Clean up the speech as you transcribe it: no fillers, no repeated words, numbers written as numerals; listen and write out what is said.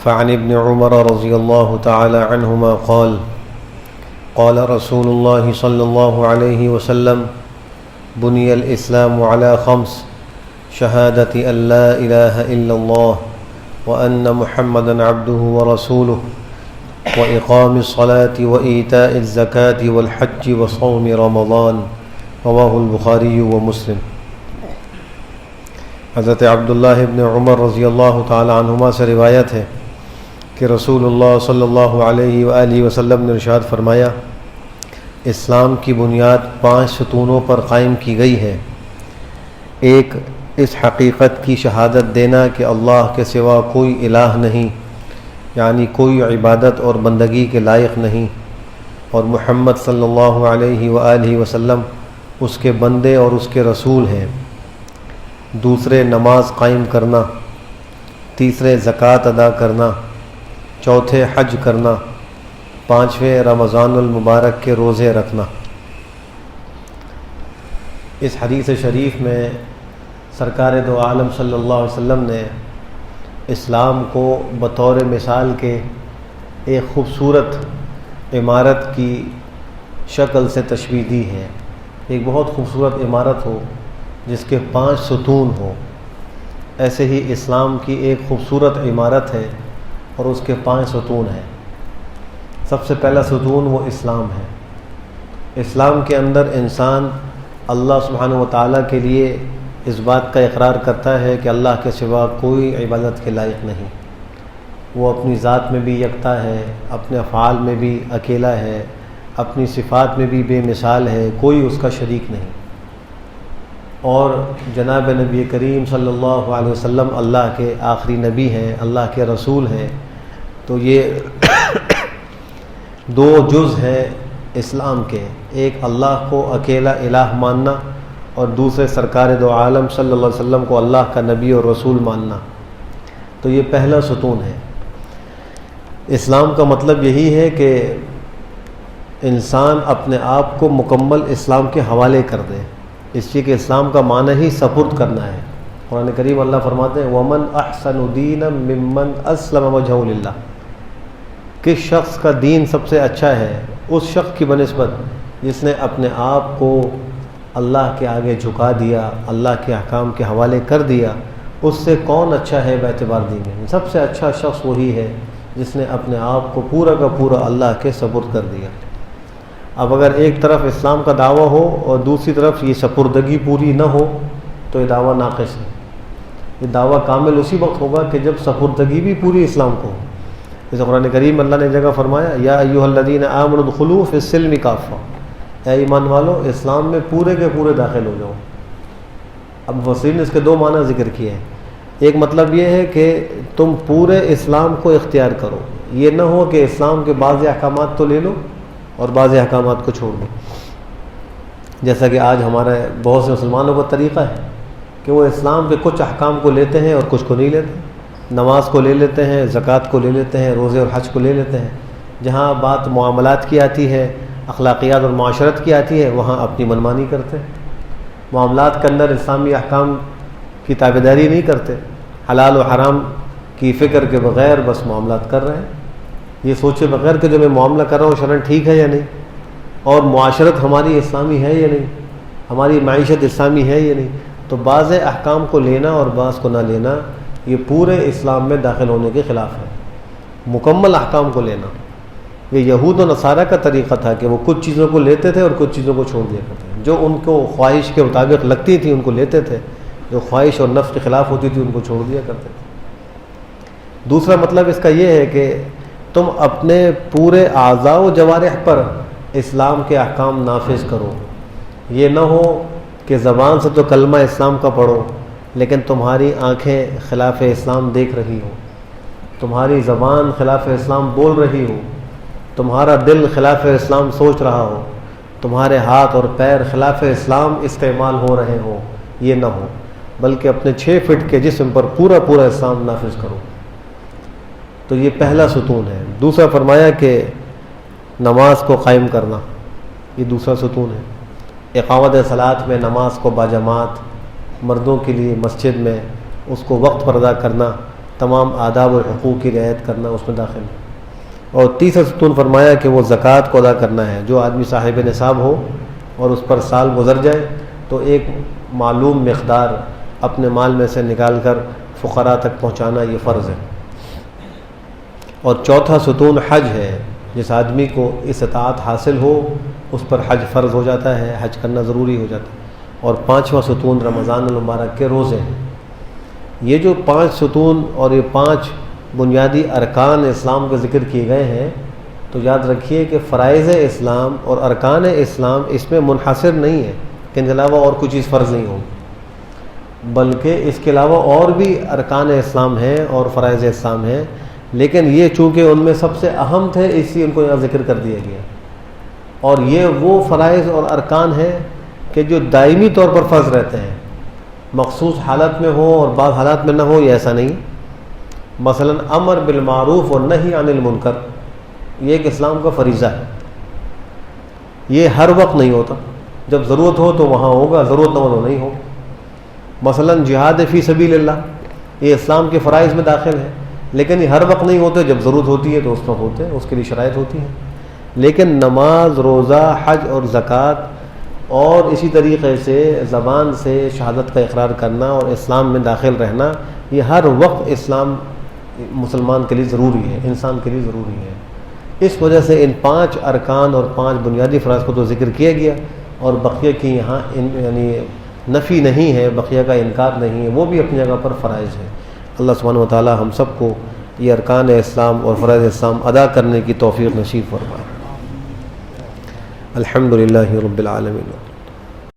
فعن ابن عمر رضی اللہ تعالی عنہما قال قال رسول اللہ صلی اللہ علیہ وسلم بني الإسلام على 5 شهادة أن لا إله إلا الله وأن محمدا عبده ورسوله وإقام الصلاة وإيتاء الزكاة والحج وصوم رمضان رواه البخاری ومسلم۔ حضرت عبداللہ ابن عمر رضی اللہ تعالی عنہما سے روایت ہے کہ رسول اللہ صلی اللہ علیہ وآلہ وسلم نے ارشاد فرمایا، اسلام کی بنیاد 5 ستونوں پر قائم کی گئی ہے۔ ایک، اس حقیقت کی شہادت دینا کہ اللہ کے سوا کوئی الہ نہیں، یعنی کوئی عبادت اور بندگی کے لائق نہیں، اور محمد صلی اللہ علیہ وآلہ وسلم اس کے بندے اور اس کے رسول ہیں۔ دوسرے، نماز قائم کرنا۔ تیسرے، زکوٰۃ ادا کرنا۔ چوتھے، حج کرنا۔ پانچویں، رمضان المبارک کے روزے رکھنا۔ اس حدیث شریف میں سرکار دو عالم صلی اللہ علیہ وسلم نے اسلام کو بطور مثال کے ایک خوبصورت عمارت کی شکل سے تشبیہ دی ہے۔ ایک بہت خوبصورت عمارت ہو جس کے 5 ستون ہوں، ایسے ہی اسلام کی ایک خوبصورت عمارت ہے اور اس کے 5 ستون ہیں۔ سب سے پہلا ستون وہ اسلام ہے۔ اسلام کے اندر انسان اللہ سبحانہ و تعالیٰ کے لیے اس بات کا اقرار کرتا ہے کہ اللہ کے سوا کوئی عبادت کے لائق نہیں۔ وہ اپنی ذات میں بھی یکتا ہے، اپنے افعال میں بھی اکیلا ہے، اپنی صفات میں بھی بے مثال ہے، کوئی اس کا شریک نہیں۔ اور جناب نبی کریم صلی اللہ علیہ وسلم اللہ کے آخری نبی ہیں، اللہ کے رسول ہیں۔ تو یہ 2 جز ہیں اسلام کے، ایک اللہ کو اکیلا الہ ماننا اور دوسرے سرکار دو عالم صلی اللہ علیہ وسلم کو اللہ کا نبی اور رسول ماننا۔ تو یہ پہلا ستون ہے۔ اسلام کا مطلب یہی ہے کہ انسان اپنے آپ کو مکمل اسلام کے حوالے کر دے، اس لیے کہ اسلام کا معنی ہی سپرد کرنا ہے۔ قرآن کریم اللہ فرماتے ہیں وَمَنْ أَحْسَنُ دِينًا مِّمَّنْ أَسْلَمَ وَجْهَهُ لِلَّهِ۔ کس شخص کا دین سب سے اچھا ہے؟ اس شخص کی بنسبت جس نے اپنے آپ کو اللہ کے آگے جھکا دیا، اللہ کے احکام کے حوالے کر دیا۔ اس سے کون اچھا ہے باعتبار دین میں؟ سب سے اچھا شخص وہی ہے جس نے اپنے آپ کو پورا کا پورا اللہ کے سپرد کر دیا۔ اب اگر ایک طرف اسلام کا دعویٰ ہو اور دوسری طرف یہ سپردگی پوری نہ ہو تو یہ دعویٰ ناقص ہے۔ یہ دعویٰ کامل اسی وقت ہوگا کہ جب سپردگی بھی پوری اسلام کو ہو۔ جیسے قرآن کریم اللہ نے جگہ فرمایا یا ایھا الذین آمنوا ادخلوا فی السلم کافہ، اے ایمان والو اسلام میں پورے کے پورے داخل ہو جاؤ۔ اب مفسرین نے اس کے 2 معنی ذکر کیے ہیں۔ ایک مطلب یہ ہے کہ تم پورے اسلام کو اختیار کرو، یہ نہ ہو کہ اسلام کے بعض احکامات تو لے لو اور بعض احکامات کو چھوڑ دو، جیسا کہ آج ہمارے بہت سے مسلمانوں کا طریقہ ہے کہ وہ اسلام کے کچھ احکام کو لیتے ہیں اور کچھ کو نہیں لیتے۔ نماز کو لے لیتے ہیں، زکوٰۃ کو لے لیتے ہیں، روزے اور حج کو لے لیتے ہیں۔ جہاں بات معاملات کی آتی ہے، اخلاقیات اور معاشرت کی آتی ہے، وہاں اپنی منمانی کرتے ہیں۔ معاملات کے اندر اسلامی احکام کی تابعداری نہیں کرتے، حلال و حرام کی فکر کے بغیر بس معاملات کر رہے ہیں، یہ سوچے بغیر کہ جو میں معاملہ کر رہا ہوں شرعاً ٹھیک ہے یا نہیں، اور معاشرت ہماری اسلامی ہے یا نہیں، ہماری معیشت اسلامی ہے یا نہیں۔ تو بعض احکام کو لینا اور بعض کو نہ لینا یہ پورے اسلام میں داخل ہونے کے خلاف ہے۔ مکمل احکام کو لینا یہ یہود و نصارہ کا طریقہ تھا کہ وہ کچھ چیزوں کو لیتے تھے اور کچھ چیزوں کو چھوڑ دیا کرتے تھے۔ جو ان کو خواہش کے مطابق لگتی تھی ان کو لیتے تھے، جو خواہش اور نفس کے خلاف ہوتی تھی ان کو چھوڑ دیا کرتے تھے۔ دوسرا مطلب اس کا یہ ہے کہ تم اپنے پورے اعضاء و جوارح پر اسلام کے احکام نافذ کرو۔ یہ نہ ہو کہ زبان سے تو کلمہ اسلام کا پڑھو لیکن تمہاری آنکھیں خلاف اسلام دیکھ رہی ہو، تمہاری زبان خلاف اسلام بول رہی ہو، تمہارا دل خلاف اسلام سوچ رہا ہو، تمہارے ہاتھ اور پیر خلاف اسلام استعمال ہو رہے ہوں۔ یہ نہ ہو، بلکہ اپنے 6 فٹ کے جسم پر پورا پورا اسلام نافذ کرو۔ تو یہ پہلا ستون ہے۔ دوسرا فرمایا کہ نماز کو قائم کرنا، یہ دوسرا ستون ہے۔ اقامت صلاۃ میں نماز کو باجماعت، مردوں کے لیے مسجد میں اس کو وقت پر ادا کرنا، تمام آداب اور حقوق کی رعایت کرنا اس میں داخل ہے۔ اور تیسرا ستون فرمایا کہ وہ زکوٰۃ کو ادا کرنا ہے۔ جو آدمی صاحب نصاب ہو اور اس پر سال گزر جائے تو ایک معلوم مقدار اپنے مال میں سے نکال کر فقراء تک پہنچانا یہ فرض ہے۔ اور چوتھا ستون حج ہے۔ جس آدمی کو استطاعت حاصل ہو اس پر حج فرض ہو جاتا ہے، حج کرنا ضروری ہو جاتا ہے۔ اور پانچواں ستون رمضان المبارک کے روزے ہیں۔ یہ جو 5 ستون اور یہ 5 بنیادی ارکان اسلام کے ذکر کیے گئے ہیں، تو یاد رکھیے کہ فرائض اسلام اور ارکان اسلام اس میں منحصر نہیں ہے کہ ان کے علاوہ اور کوئی چیز فرض نہیں ہو، بلکہ اس کے علاوہ اور بھی ارکان اسلام ہیں اور فرائض اسلام ہیں، لیکن یہ چونکہ ان میں سب سے اہم تھے اس لیے ان کو یہاں ذکر کر دیا گیا۔ اور یہ وہ فرائض اور ارکان ہیں کہ جو دائمی طور پر فرض رہتے ہیں، مخصوص حالت میں ہو اور بعض حالات میں نہ ہو، یہ ایسا نہیں۔ مثلا امر بالمعروف اور نہی عن المنکر، یہ ایک اسلام کا فریضہ ہے۔ یہ ہر وقت نہیں ہوتا، جب ضرورت ہو تو وہاں ہوگا، ضرورت نہ ہو تو نہیں ہو۔ مثلا جہاد فی سبیل اللہ، یہ اسلام کے فرائض میں داخل ہے، لیکن یہ ہر وقت نہیں ہوتے، جب ضرورت ہوتی ہے تو اس وقت ہوتے ہیں، اس کے لیے شرائط ہوتی ہیں۔ لیکن نماز، روزہ، حج اور زکوٰۃ اور اسی طریقے سے زبان سے شہادت کا اقرار کرنا اور اسلام میں داخل رہنا، یہ ہر وقت اسلام مسلمان کے لیے ضروری ہے، انسان کے لیے ضروری ہے۔ اس وجہ سے ان 5 ارکان اور 5 بنیادی فرائض کو تو ذکر کیا گیا، اور بقیہ کی یہاں یعنی نفی نہیں ہے، بقیہ کا انکار نہیں ہے، وہ بھی اپنی جگہ پر فرائض ہیں۔ اللہ سبحانہ وتعالی ہم سب کو یہ ارکان اسلام اور فرائض اسلام ادا کرنے کی توفیق نصیب فرمائے۔ الحمدللہ رب العالمین۔